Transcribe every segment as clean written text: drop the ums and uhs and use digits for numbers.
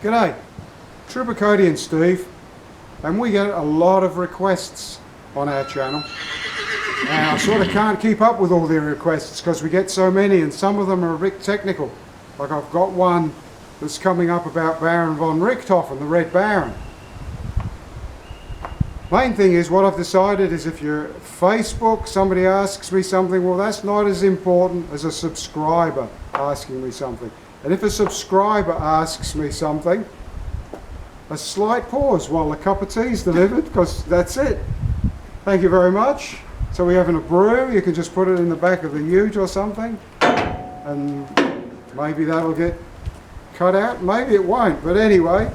G'day, Trooper Cody and Steve, and we get a lot of requests on our channel. Now I sort of can't keep up with all the requests because we get so many, and some of them are a bit technical. Like I've got one that's coming up about Baron von Richthofen, the Red Baron. Main thing is, what I've decided is, if you're Facebook, somebody asks me something, well, that's not as important as a subscriber asking me something. And if a subscriber asks me something, a slight pause while the cup of tea is delivered, because that's it. Thank you very much. So we're having a brew. You can just put it in the back of the ute or something, and maybe that'll get cut out. Maybe it won't, but anyway.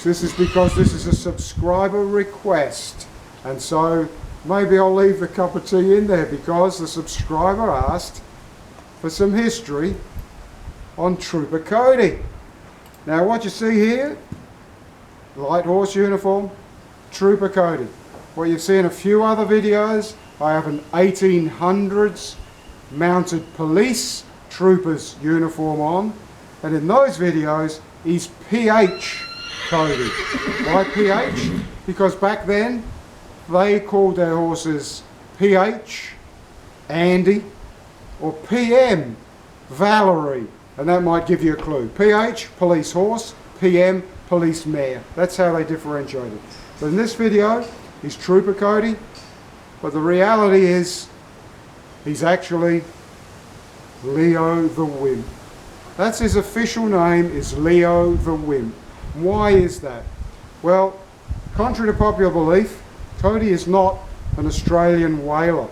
This is because this is a subscriber request, and so maybe I'll leave the cup of tea in there because the subscriber asked for some history on Trooper Cody. Now what you see here, light horse uniform, Trooper Cody. What you've seen a few other videos, I have an 1800s mounted police trooper's uniform on, and in those videos he's PH Cody. Why PH? Because back then they called their horses PH, Andy, or PM, Valerie, and that might give you a clue. PH, police horse, PM, police mare. That's how they differentiated. But in this video, he's Trooper Cody, but the reality is he's actually Leo the Wimp. That's his official name, is Leo the Wimp. Why is that? Well, contrary to popular belief, Cody is not an Australian whaler.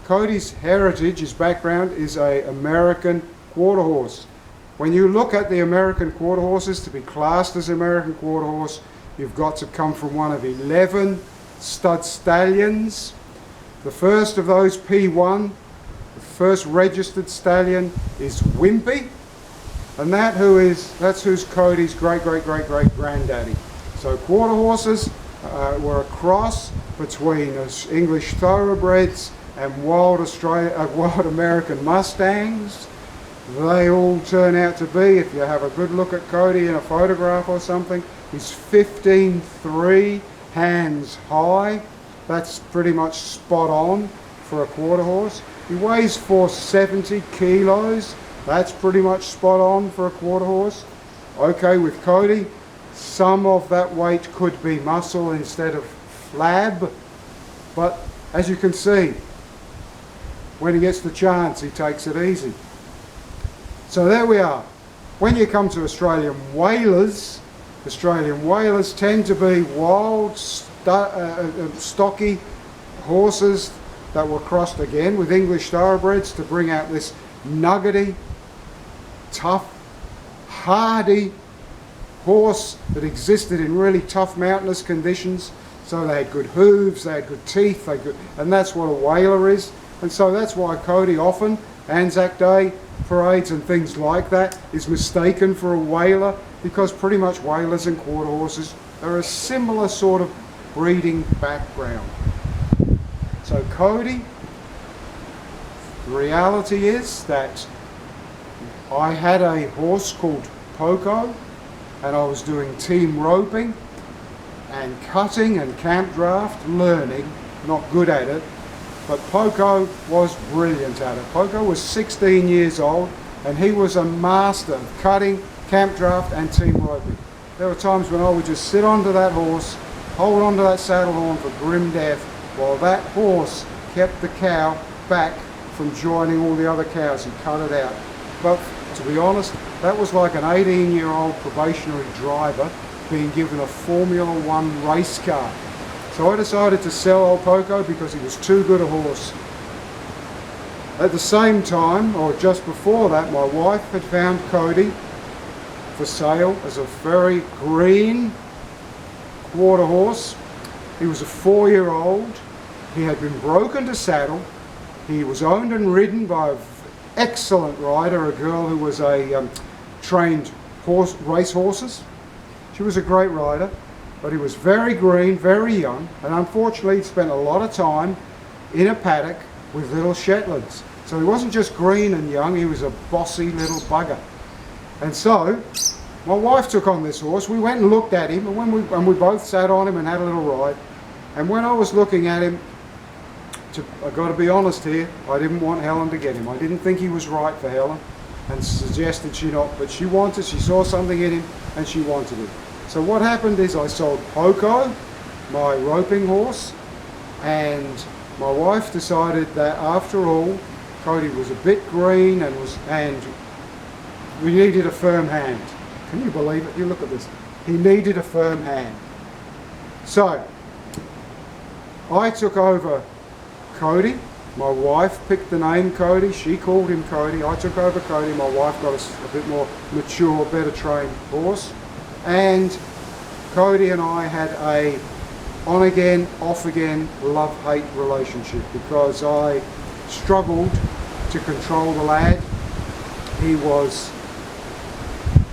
Cody's heritage, his background, is an American quarter horse. When you look at the American quarter horses, to be classed as American quarter horse, you've got to come from one of 11 stud stallions. The first of those, P1, the first registered stallion, is Wimpy. And that's who's Cody's great-great-great-great-granddaddy. So quarter horses were a cross between English thoroughbreds and wild American Mustangs. They all turn out to be, if you have a good look at Cody in a photograph or something, he's 15'3", hands high. That's pretty much spot on for a quarter horse. He weighs 470 kilos. That's pretty much spot on for a quarter horse. Okay, with Cody, some of that weight could be muscle instead of flab, but as you can see, when he gets the chance, he takes it easy. So there we are. When you come to Australian whalers tend to be wild, stocky horses that were crossed again with English thoroughbreds to bring out this nuggety, tough, hardy horse that existed in really tough mountainous conditions. So they had good hooves, they had good teeth, and that's what a whaler is. And so that's why Cody often, Anzac Day parades and things like that, is mistaken for a whaler, because pretty much whalers and quarter horses are a similar sort of breeding background. So Cody, the reality is that I had a horse called Poco, and I was doing team roping and cutting and camp draft, learning, not good at it, but Poco was brilliant at it. Poco was 16 years old, and he was a master of cutting, camp draft and team roping. There were times when I would just sit onto that horse, hold onto that saddle horn for grim death, while that horse kept the cow back from joining all the other cows. He cut it out. But to be honest, that was like an 18-year-old probationary driver being given a Formula One race car. So I decided to sell old Poco because he was too good a horse. At the same time, or just before that, my wife had found Cody for sale as a very green quarter horse. He was a 4-year-old. He had been broken to saddle. He was owned and ridden by an excellent rider, a girl who was a trained race horses. She was a great rider, but he was very green, very young, and unfortunately he spent a lot of time in a paddock with little Shetlands. So he wasn't just green and young, he was a bossy little bugger. And so My wife took on this horse. We went and looked at him, and we both sat on him and had a little ride. And when I was looking at him, I've got to be honest here, I didn't want Helen to get him. I didn't think he was right for Helen, and suggested she not, but she saw something in him, and she wanted it. So what happened is I sold Poco, my roping horse, and my wife decided that after all, Cody was a bit green and we needed a firm hand. Can you believe it? You look at this. He needed a firm hand. So I took over Cody. My wife picked the name Cody. She called him Cody. I took over Cody. My wife got a bit more mature, better trained horse. And Cody and I had a on again, off again, love-hate relationship because I struggled to control the lad. He was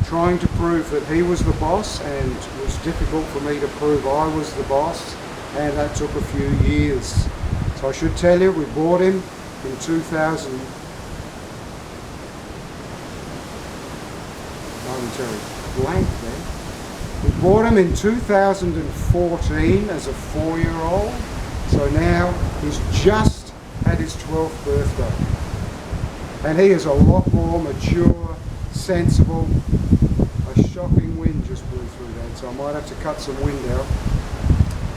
trying to prove that he was the boss, and it was difficult for me to prove I was the boss, and that took a few years. So I should tell you, we bought him in 2000. Momentary blank there. We bought him in 2014 as a 4-year-old. So now he's just had his 12th birthday. And he is a lot more mature, sensible. A shocking wind just blew through that, so I might have to cut some wind out.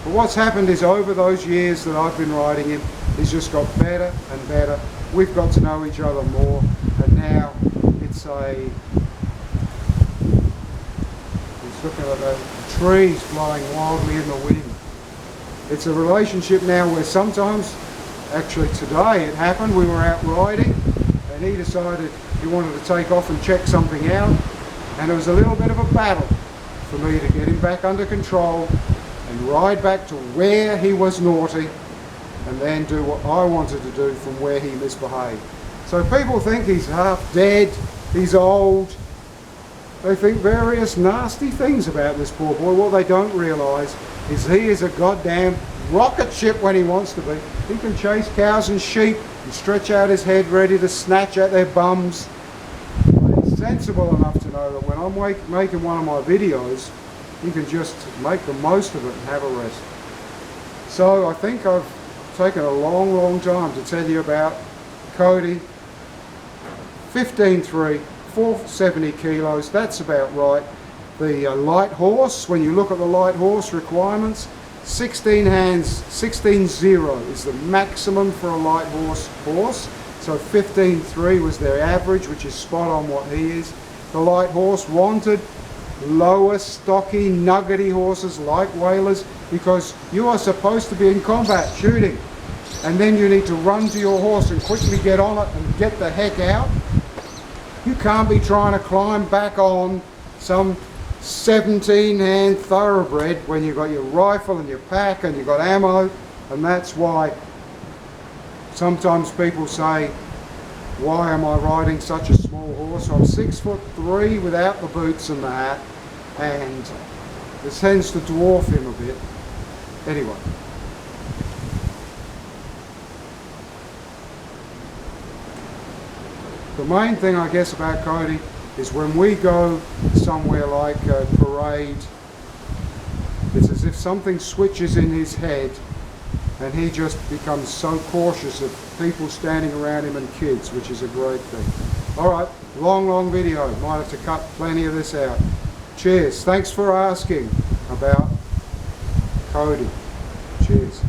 But what's happened is over those years that I've been riding him, he's just got better and better. We've got to know each other more, and now it's a... He's looking at the trees blowing wildly in the wind. It's a relationship now where sometimes, actually today it happened, we were out riding and he decided he wanted to take off and check something out, and it was a little bit of a battle for me to get him back under control and ride back to where he was naughty and then do what I wanted to do from where he misbehaved. So people think he's half dead, he's old, they think various nasty things about this poor boy. What they don't realise is he is a goddamn rocket ship when he wants to be. He can chase cows and sheep and stretch out his head ready to snatch at their bums. But he's sensible enough to know that when I'm making one of my videos, you can just make the most of it and have a rest. So I think I've taken a long time to tell you about Cody. 15.3, 470 kilos, that's about right. The light horse, when you look at the light horse requirements, 16 hands, 16.0 is the maximum for a light horse. So 15.3 was their average, which is spot on what he is. The light horse wanted lower, stocky, nuggety horses like whalers, because you are supposed to be in combat shooting, and then you need to run to your horse and quickly get on it and get the heck out. You can't be trying to climb back on some 17-hand thoroughbred when you've got your rifle and your pack and you've got ammo. And that's why sometimes people say, why am I riding such a small horse? I'm 6'3" without the boots and the hat, and this tends to dwarf him a bit. Anyway. The main thing I guess about Cody is when we go somewhere like a parade, it's as if something switches in his head and he just becomes so cautious of people standing around him and kids, which is a great thing. Alright, long video, might have to cut plenty of this out. Cheers, thanks for asking about Cody. Cheers.